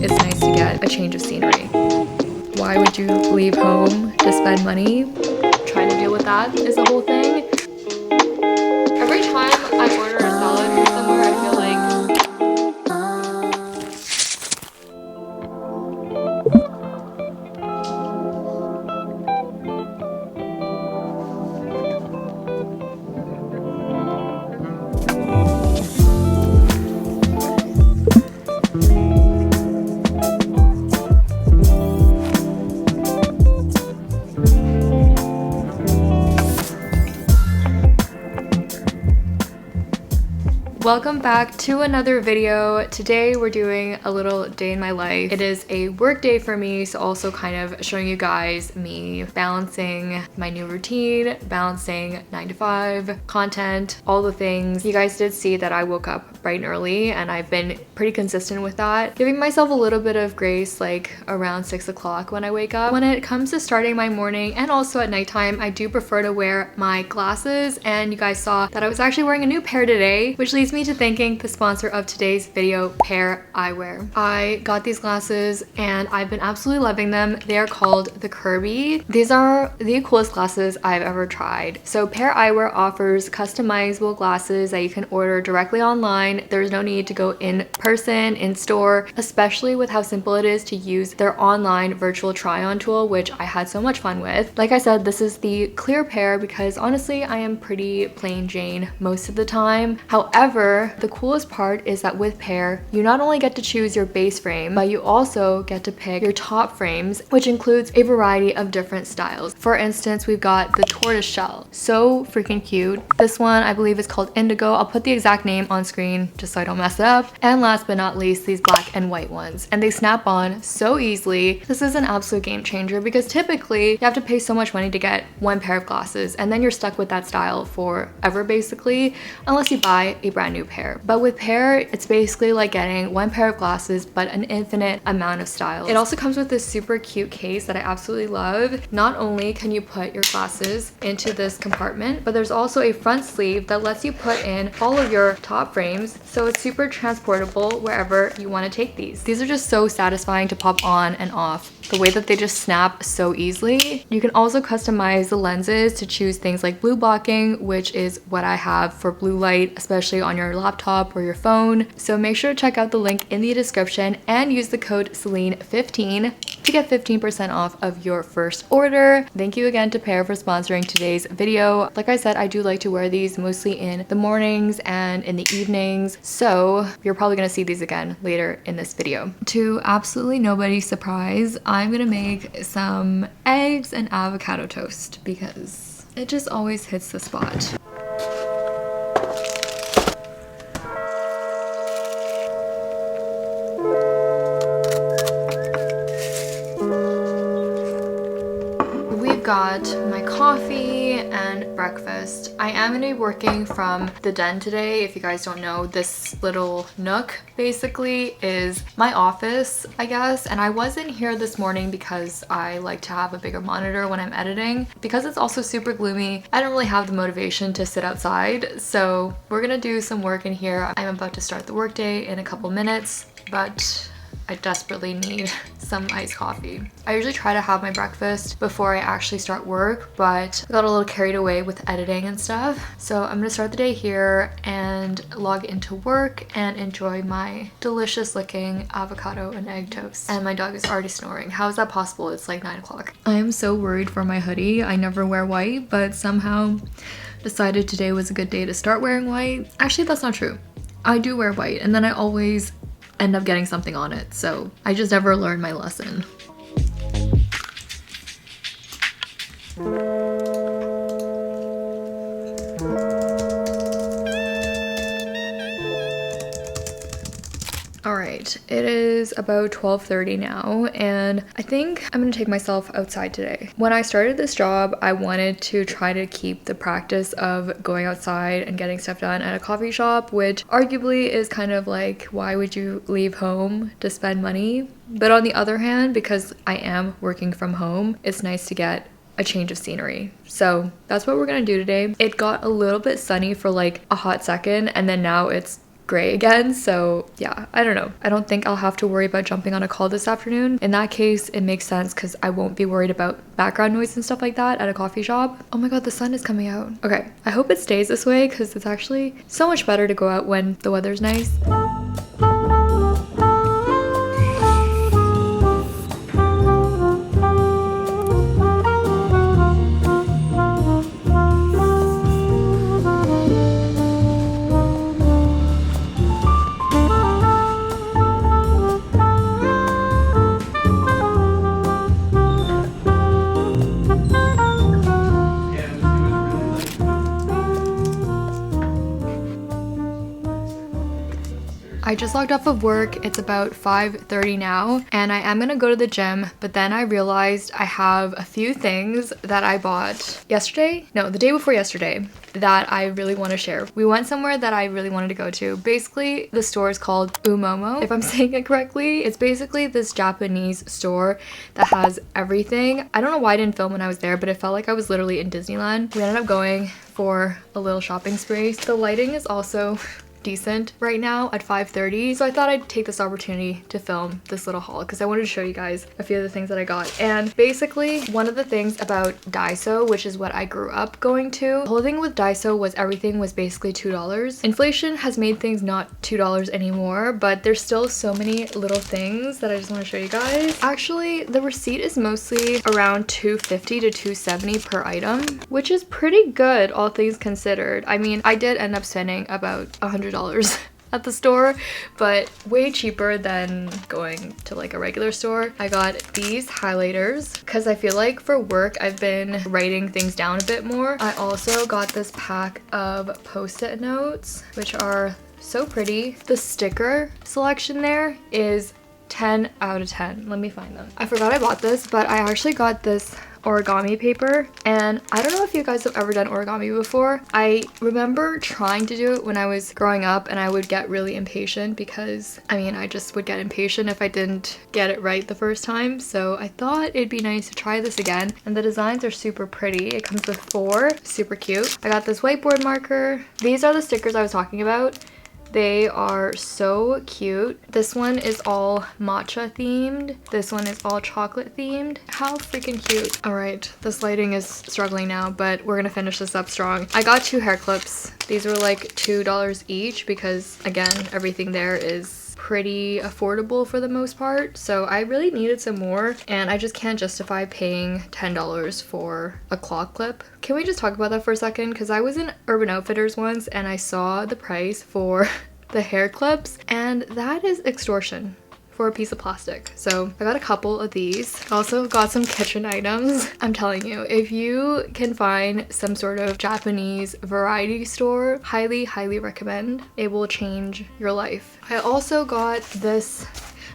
it's nice to get a change of scenery. Why would you leave home to spend money? Trying to deal with that is the whole thing. Every time I order a salad from somewhere, I feel like welcome back to another video. Today we're doing a little day in my life. It is a work day for me, so also kind of showing you guys me balancing my new routine, balancing 9 to 5, content, all the things. You guys did see that I woke up bright and early and I've been pretty consistent with that, giving myself a little bit of grace like around 6 o'clock when I wake up. When it comes to starting my morning and also at nighttime, I do prefer to wear my glasses, and you guys saw that I was actually wearing a new pair today, which leads me to thanking the sponsor of today's video, Pair Eyewear. I got these glasses and I've been absolutely loving them. They are called the Kirby. These are the coolest glasses I've ever tried. So Pair Eyewear offers customizable glasses that you can order directly online. There's no need to go in person, in store, especially with how simple it is to use their online virtual try-on tool, which I had so much fun with. Like I said, this is the clear pair because honestly, I am pretty plain Jane most of the time. However, the coolest part is that with Pair, you not only get to choose your base frame, but you also get to pick your top frames, which includes a variety of different styles. For instance, we've got the tortoise shell. So freaking cute. This one I believe is called Indigo. I'll put the exact name on screen just so I don't mess it up. And last but not least, these black and white ones. And they snap on so easily. This is an absolute game changer because typically you have to pay so much money to get one pair of glasses and then you're stuck with that style forever basically, unless you buy a brand new pair. But with Pair, it's basically like getting one pair of glasses but an infinite amount of styles. It also comes with this super cute case that I absolutely love. Not only can you put your glasses into this compartment, but there's also a front sleeve that lets you put in all of your top frames, so it's super transportable wherever you want to take these. These are just so satisfying to pop on and off. The way that they just snap so easily. You can also customize the lenses to choose things like blue blocking, which is what I have for blue light, especially on your laptop or your phone. So make sure to check out the link in the description and use the code Celine15 to get 15% off of your first order. Thank you again to Pair for sponsoring today's video. Like I said, I do like to wear these mostly in the mornings and in the evenings, so you're probably gonna see these again later in this video. To absolutely nobody's surprise, I'm gonna make some eggs and avocado toast because it just always hits the spot. Got my coffee and breakfast. I am going to be working from the den today. If you guys don't know, this little nook basically is my office, I guess, and I wasn't here this morning because I like to have a bigger monitor when I'm editing. Because it's also super gloomy, I don't really have the motivation to sit outside, so we're gonna do some work in here. I'm about to start the workday in a couple minutes, but I desperately need some iced coffee. I usually try to have my breakfast before I actually start work, but I got a little carried away with editing and stuff. So I'm gonna start the day here and log into work and enjoy my delicious looking avocado and egg toast. And my dog is already snoring. How is that possible? It's like 9 o'clock. I am so worried for my hoodie. I never wear white, but somehow decided today was a good day to start wearing white. Actually, that's not true. I do wear white and then I always end up getting something on it, so I just never learned my lesson. Alright, it is about 12:30 now, and I think I'm gonna take myself outside today. When I started this job, I wanted to try to keep the practice of going outside and getting stuff done at a coffee shop, which arguably is kind of like, why would you leave home to spend money? But on the other hand, because I am working from home, it's nice to get a change of scenery. So that's what we're gonna do today. It got a little bit sunny for like a hot second, and then now it's gray again. So yeah, I don't know. I don't think I'll have to worry about jumping on a call this afternoon. In that case, it makes sense because I won't be worried about background noise and stuff like that at a coffee shop. Oh my god, the sun is coming out. Okay, I hope it stays this way because it's actually so much better to go out when the weather's nice. I just logged off of work. It's about 5:30 now, and I am gonna go to the gym, but then I realized I have a few things that I bought yesterday, no, the day before yesterday, that I really want to share. We went somewhere that I really wanted to go to. Basically, the store is called oomomo, if I'm saying it correctly. It's basically this Japanese store that has everything. I don't know why I didn't film when I was there, but it felt like I was literally in Disneyland. We ended up going for a little shopping spree. The lighting is also decent right now at 5:30, so I thought I'd take this opportunity to film this little haul because I wanted to show you guys a few of the things that I got. And basically, one of the things about Daiso, which is what I grew up going to, the whole thing with Daiso was everything was basically $2. Inflation has made things not $2 anymore, but there's still so many little things that I just want to show you guys. Actually, the receipt is mostly around $2.50 to $2.70 per item, which is pretty good all things considered. I mean, I did end up spending about $100 at the store, but way cheaper than going to like a regular store. I got these highlighters because I feel like for work I've been writing things down a bit more. I also got this pack of post-it notes, which are so pretty. The sticker selection there is 10 out of 10. Let me find them. I forgot I bought this, but I actually got this origami paper, and I don't know if you guys have ever done origami before. I remember trying to do it when I was growing up, and I would get really impatient because I just would get impatient if I didn't get it right the first time. So I thought it'd be nice to try this again, and the designs are super pretty. It comes with 4, super cute. I got this whiteboard marker. These are the stickers I was talking about. They are so cute. This one is all matcha themed. This one is all chocolate themed. How freaking cute. All right, this lighting is struggling now, but we're gonna finish this up strong. I got 2 hair clips. These were like $2 each because, again, everything there is pretty affordable for the most part. So I really needed some more, and I just can't justify paying $10 for a claw clip. Can we just talk about that for a second? Because I was in Urban Outfitters once and I saw the price for the hair clips, and that is extortion for a piece of plastic. So I got a couple of these. Also got some kitchen items. I'm telling you, if you can find some sort of Japanese variety store, highly recommend. It will change your life. I also got this.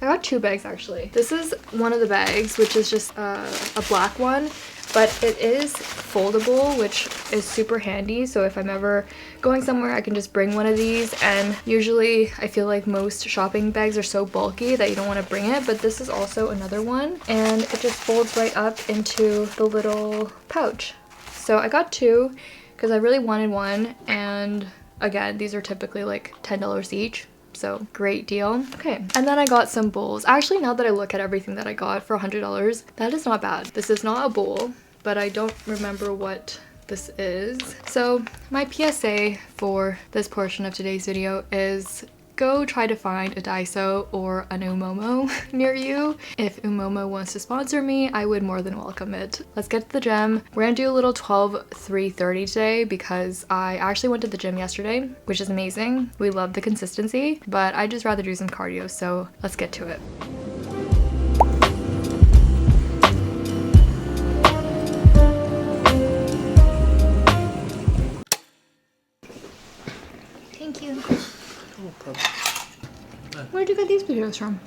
I got 2 bags actually. This is one of the bags, which is just a black one, but it is foldable, which is super handy. So if I'm ever going somewhere, I can just bring one of these. And usually I feel like most shopping bags are so bulky that you don't want to bring it, but this is also another one, and it just folds right up into the little pouch. So I got 2 because I really wanted one, and again, these are typically like $10 each. So great deal. Okay, and then I got some bowls. Actually, now that I look at everything that I got for $100, that is not bad. This is not a bowl, but I don't remember what this is. So my PSA for this portion of today's video is go try to find a Daiso or an oomomo near you. If oomomo wants to sponsor me, I would more than welcome it. Let's get to the gym. We're gonna do a little 12-3-30 today because I actually went to the gym yesterday, which is amazing. We love the consistency, but I'd just rather do some cardio, so let's get to it. Thank you. Where'd you get these videos from?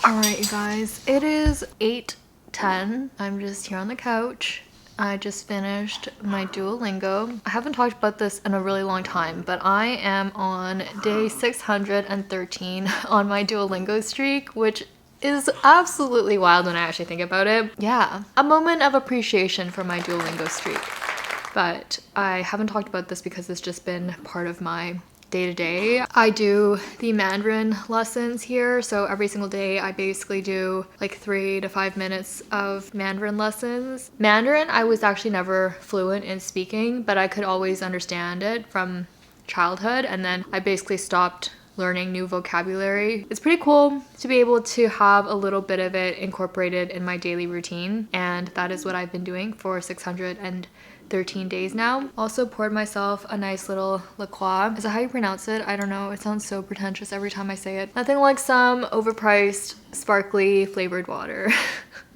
Alright, you guys, it is 8:10. I'm just here on the couch. I just finished my Duolingo. I haven't talked about this in a really long time, but I am on day 613 on my Duolingo streak, which is absolutely wild when I actually think about it. Yeah, a moment of appreciation for my Duolingo streak. but I haven't talked about this because it's just been part of my day-to-day. I do the Mandarin lessons here, so every single day I basically do like 3 to 5 minutes of Mandarin lessons. Mandarin, I was actually never fluent in speaking, but I could always understand it from childhood, and then I basically stopped learning new vocabulary. It's pretty cool to be able to have a little bit of it incorporated in my daily routine, and that is what I've been doing for 613 days now. Also poured myself a nice little La Croix. Is that how you pronounce it? I don't know. It sounds so pretentious every time I say it. Nothing like some overpriced, sparkly flavored water.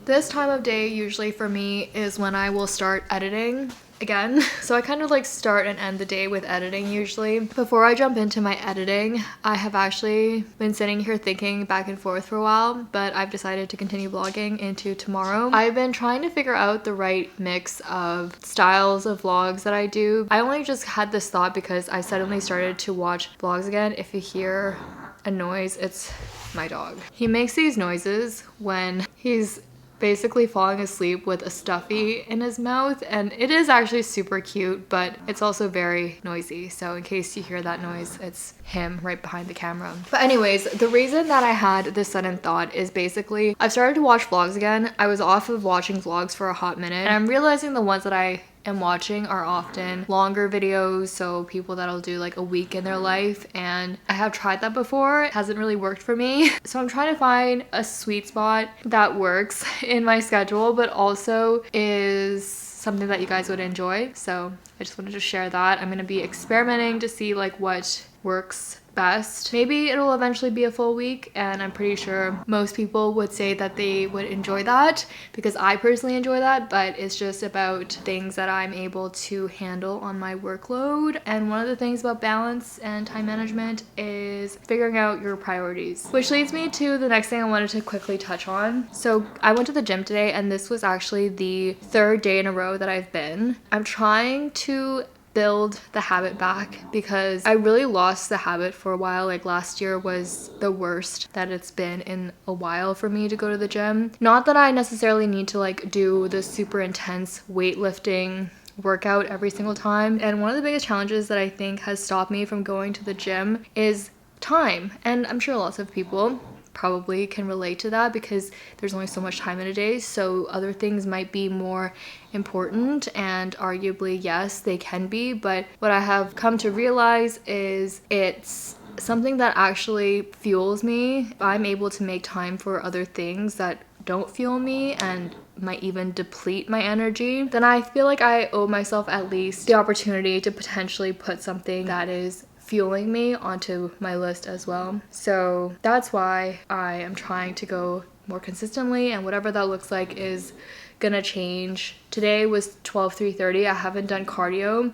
This time of day usually for me is when I will start editing again. So I kind of like start and end the day with editing usually. Before I jump into my editing, I have actually been sitting here thinking back and forth for a while, but I've decided to continue vlogging into tomorrow. I've been trying to figure out the right mix of styles of vlogs that I do. I only just had this thought because I suddenly started to watch vlogs again. If you hear a noise, it's my dog. He makes these noises when he's basically falling asleep with a stuffy in his mouth, and it is actually super cute, but it's also very noisy. So in case you hear that noise, it's him right behind the camera. But anyways, the reason that I had this sudden thought is basically I've started to watch vlogs again. I was off of watching vlogs for a hot minute, and I'm realizing the ones that I am watching are often longer videos, so people that'll do like a week in their life, and I have tried that before. It hasn't really worked for me. So I'm trying to find a sweet spot that works in my schedule, but also is something that you guys would enjoy. So I just wanted to share that. I'm gonna be experimenting to see like what works best. Maybe it'll eventually be a full week, and I'm pretty sure most people would say that they would enjoy that because I personally enjoy that, but it's just about things that I'm able to handle on my workload. And one of the things about balance and time management is figuring out your priorities, which leads me to the next thing I wanted to quickly touch on. So I went to the gym today, and this was actually the 3rd day in a row that I've been. I'm trying to build the habit back because I really lost the habit for a while. Like last year was the worst that it's been in a while for me to go to the gym. Not that I necessarily need to like do the super intense weightlifting workout every single time. And one of the biggest challenges that I think has stopped me from going to the gym is time. And I'm sure lots of people probably can relate to that because there's only so much time in a day, so other things might be more important, and arguably yes, they can be, but what I have come to realize is it's something that actually fuels me. I'm able to make time for other things that don't fuel me and might even deplete my energy, then I feel like I owe myself at least the opportunity to potentially put something that is fueling me onto my list as well. So that's why I am trying to go more consistently, and whatever that looks like is gonna change. Today was 12:30. I haven't done cardio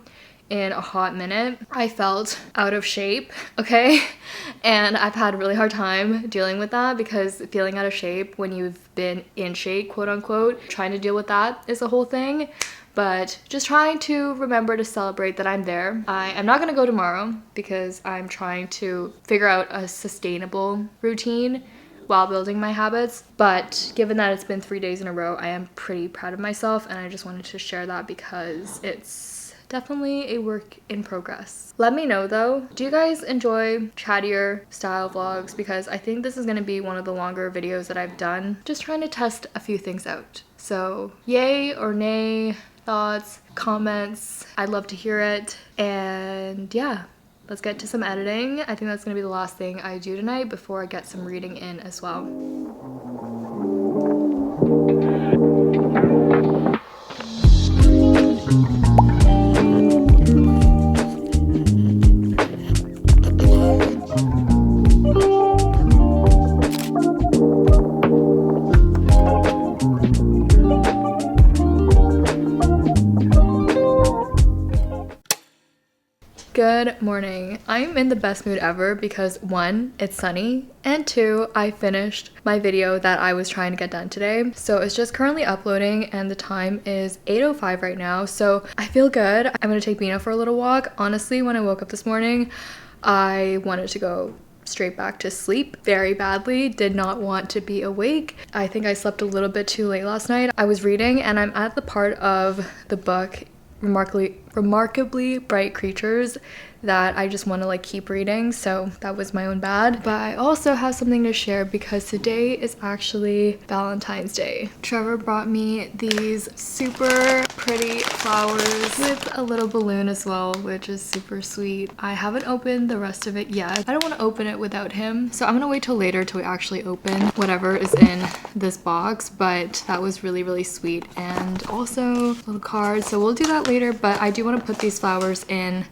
in a hot minute. I felt out of shape, okay? And I've had a really hard time dealing with that because feeling out of shape when you've been in shape, quote unquote, trying to deal with that is a whole thing. But just trying to remember to celebrate that I'm there. I am not gonna go tomorrow because I'm trying to figure out a sustainable routine while building my habits. But given that it's been 3 days in a row, I am pretty proud of myself, and I just wanted to share that because it's definitely a work in progress. Let me know though, do you guys enjoy chattier style vlogs? Because I think this is gonna be one of the longer videos that I've done, just trying to test a few things out. So yay or nay, thoughts, comments, I'd love to hear it. And yeah, let's get to some editing. I think that's gonna be the last thing I do tonight before I get some reading in as well. Good morning. I'm in the best mood ever because 1, it's sunny, and 2, I finished my video that I was trying to get done today. So it's just currently uploading and the time is 8:05 right now. So I feel good. I'm gonna take Bina for a little walk. Honestly, when I woke up this morning, I wanted to go straight back to sleep very badly, did not want to be awake. I think I slept a little bit too late last night. I was reading and I'm at the part of the book remarkably bright creatures that I just want to like keep reading, so that was my own bad. But I also have something to share because today is actually Valentine's Day. Trevor brought me these super pretty flowers with a little balloon as well, which is super sweet. I haven't opened the rest of it yet. I don't want to open it without him, so I'm gonna wait till later till we actually open whatever is in this box. But that was really, really sweet, and also a little card, so we'll do that later. But I do want to put these flowers in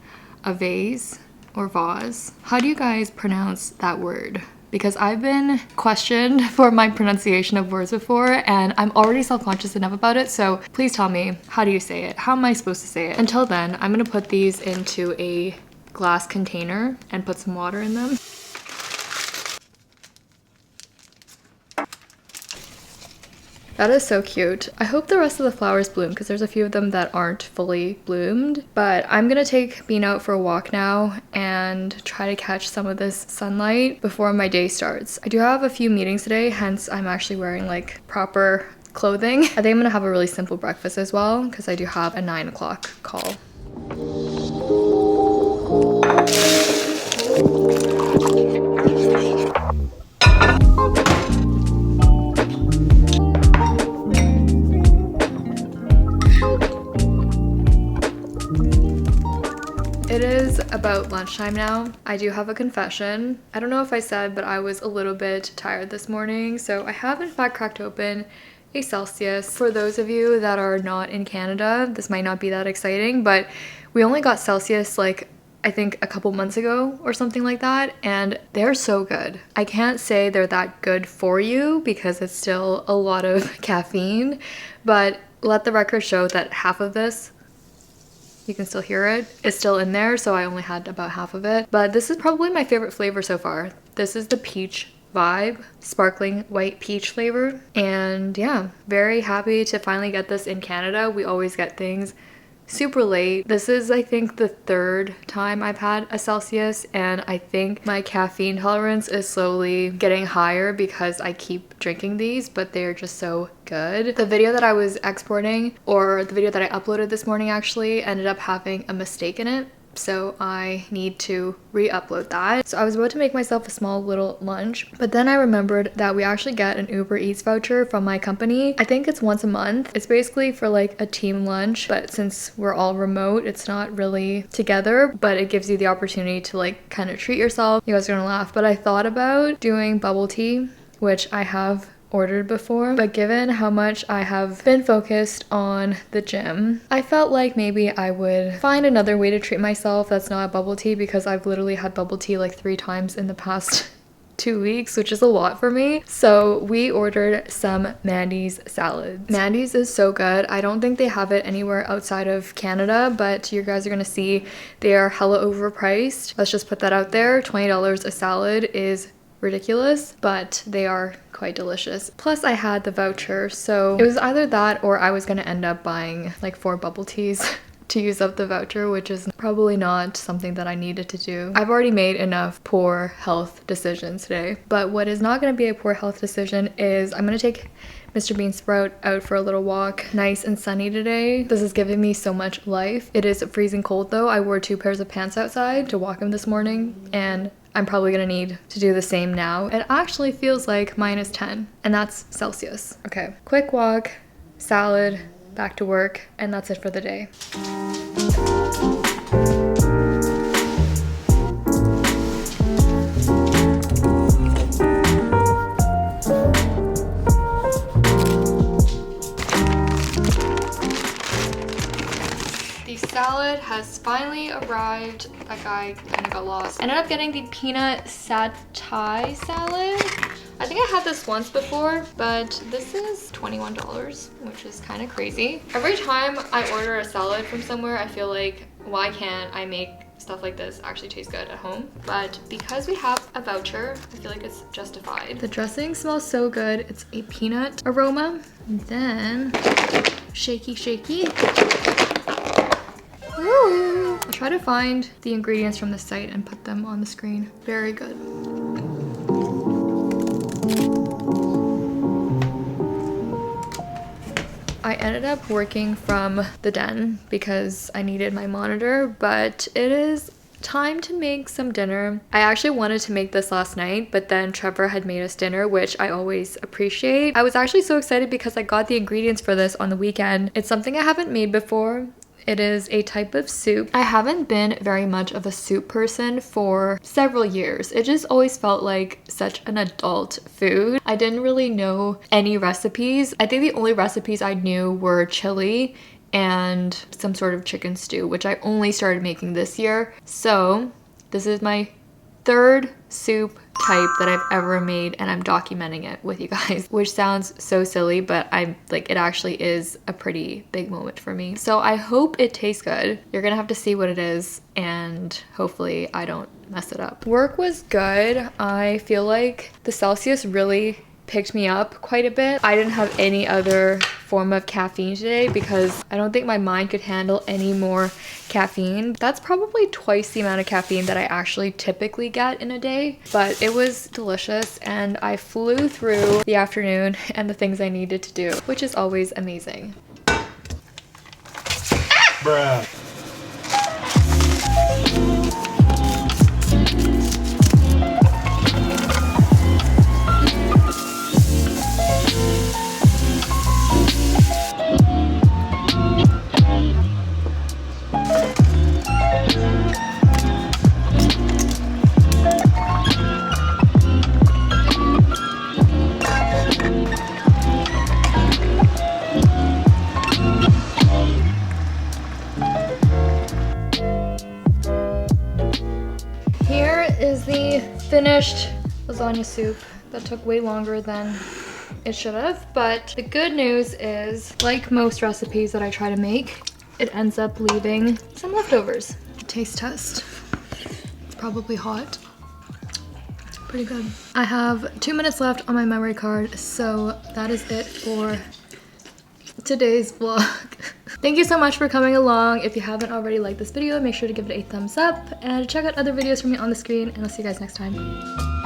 a vase or vase. How do you guys pronounce that word? Because I've been questioned for my pronunciation of words before, and I'm already self-conscious enough about it, so please tell me, how do you say it? How am I supposed to say it? Until then, I'm gonna put these into a glass container and put some water in them. That is so cute. I hope the rest of the flowers bloom because there's a few of them that aren't fully bloomed. But I'm gonna take Bean out for a walk now and try to catch some of this sunlight before my day starts. I do have a few meetings today, hence I'm actually wearing like proper clothing. I think I'm gonna have a really simple breakfast as well because I do have a 9 o'clock call. It is about lunchtime now. I do have a confession. I don't know if I said, but I was a little bit tired this morning. So I have in fact cracked open a Celsius. For those of you that are not in Canada, this might not be that exciting, but we only got Celsius like I think a couple months ago or something like that, and they're so good. I can't say they're that good for you because it's still a lot of caffeine, but let the record show that half of this, you can still hear it, it's still in there, so I only had about half of it. But this is probably my favorite flavor so far. This is the peach vibe, sparkling white peach flavor. And yeah, very happy to finally get this in Canada. We always get things super late. This is, I think, the third time I've had a Celsius, and I think my caffeine tolerance is slowly getting higher because I keep drinking these, but they're just so good. The video that I was exporting, or the video that I uploaded this morning, actually ended up having a mistake in it. So I need to re-upload that. So I was about to make myself a small little lunch, but then I remembered that we actually get an Uber Eats voucher from my company. I think it's once a month. It's basically for like a team lunch, but since we're all remote, it's not really together, but it gives you the opportunity to like kind of treat yourself. You guys are gonna laugh, but I thought about doing bubble tea, which I have ordered before, but given how much I have been focused on the gym, I felt like maybe I would find another way to treat myself that's not bubble tea, because I've literally had bubble tea like 3 times in the past 2 weeks, which is a lot for me. So we ordered some Mandy's salads. Mandy's is so good. I don't think they have it anywhere outside of Canada, but you guys are gonna see they are hella overpriced. Let's just put that out there. $20 a salad is ridiculous, but they are quite delicious. Plus I had the voucher, so it was either that or I was gonna end up buying like 4 bubble teas to use up the voucher, which is probably not something that I needed to do. I've already made enough poor health decisions today. But what is not gonna be a poor health decision is I'm gonna take Mr. Bean Sprout out for a little walk. Nice and sunny today. This is giving me so much life. It is freezing cold though. I wore 2 pairs of pants outside to walk him this morning, and I'm probably gonna need to do the same now. It actually feels like -10, and that's Celsius. Okay, quick walk, salad, back to work, and that's it for the day. Salad has finally arrived. That guy kind of got lost. I ended up getting the peanut satay salad. I think I had this once before, but this is $21, which is kind of crazy. Every time I order a salad from somewhere, I feel like, why can't I make stuff like this actually taste good at home? But because we have a voucher, I feel like it's justified. The dressing smells so good. It's a peanut aroma. And then shaky, shaky. Ooh. I'll try to find the ingredients from the site and put them on the screen. Very good. I I ended up working from the den because I needed my monitor, but it is time to make some dinner. I actually wanted to make this last night, but then Trevor had made us dinner, which I always appreciate. I was actually so excited because I got the ingredients for this on the weekend. It's something I haven't made before. It is a type of soup. I haven't been very much of a soup person for several years. It just always felt like such an adult food. I didn't really know any recipes. I think the only recipes I knew were chili and some sort of chicken stew, which I only started making this year. So this is my third soup type that I've ever made, and I'm documenting it with you guys, which sounds so silly, but I'm like, it actually is a pretty big moment for me. So I hope it tastes good. You're gonna have to see what it is, and hopefully I don't mess it up. Work was good. I feel like the Celsius really picked me up quite a bit. I didn't have any other form of caffeine today because I don't think my mind could handle any more caffeine. That's probably twice the amount of caffeine that I actually typically get in a day, but it was delicious and I flew through the afternoon and the things I needed to do, which is always amazing. Bruh. Here is the finished lasagna soup. That took way longer than it should have, but the good news is, like most recipes that I try to make, it ends up leaving some leftovers. Taste test. It's probably hot. Pretty good. I have 2 minutes left on my memory card, so that is it for today's vlog. Thank you so much for coming along. If you haven't already liked this video, make sure to give it a thumbs up and check out other videos from me on the screen, and I'll see you guys next time.